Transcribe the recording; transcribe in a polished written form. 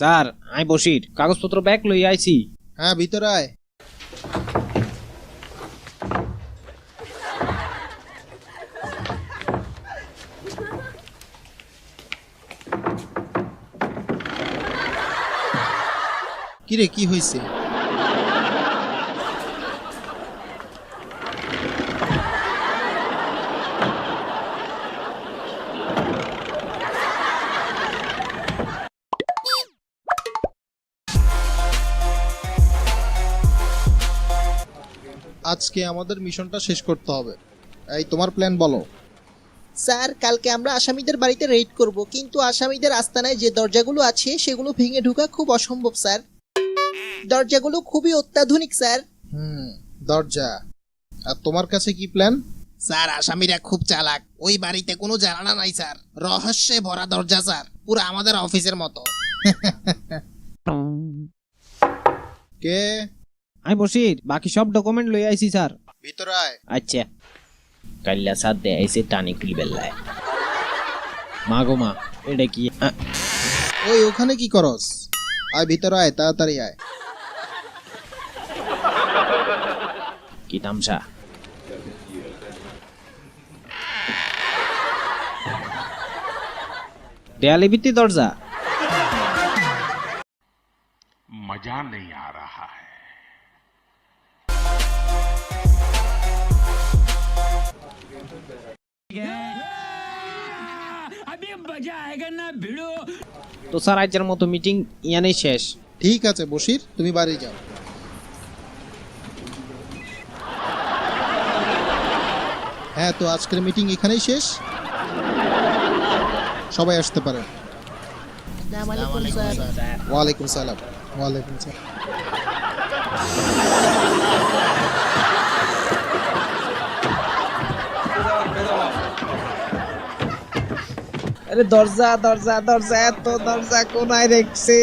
Sir I Basir কাগজপত্র bag লই আইছি। হ্যাঁ ভিতরে আয়। কিরে কি হয়েছে? আজকে আমাদের মিশনটা শেষ করতে হবে। এই তোমার প্ল্যান বলো। স্যার কালকে আমরা আসামিদের বাড়িতে রেড করব, কিন্তু আসামিদের আস্তানায় যে দরজাগুলো আছে সেগুলো ভেঙে ঢোকা খুব অসম্ভব স্যার। দরজাগুলো খুবই অত্যাধুনিক স্যার। দরজা। আর তোমার কাছে কি প্ল্যান? স্যার আসামিরা খুব চালাক, ওই বাড়িতে কোনো জানালা নাই স্যার, রহস্যে ভরা দরজা স্যার, পুরো আমাদের অফিসের মতো। কে? আই বসির বাকি সব ডকুমেন্ট লই আইছি স্যার। ভিতরে আয়। আচ্ছা কাল্লা সাথ দে আইছে টানি খুলি বেল্লায়। মা গো মা এটা কি? ওই ওখানে কি করস? আয় ভিতরে আয়, তাড়াতাড়ি আয়। কি তামসা? দেয়ালে ভিত্তি দরজা। मजा नहीं आ रहा है। তো স্যার আজকের মতো মিটিং ইয়ানেই শেষ। ঠিক আছে বশির, তুমি বাড়ি যাও। হ্যাঁ, তো আজকের মিটিং এখানেই শেষ। সবাই আসতে পারেন। আসসালামু আলাইকুম স্যার। ওয়ালাইকুম সালাম। ওয়ালাইকুম সালাম। আরে দরজা দরজা দরজা, এত দরজা কোনায় রেখছে?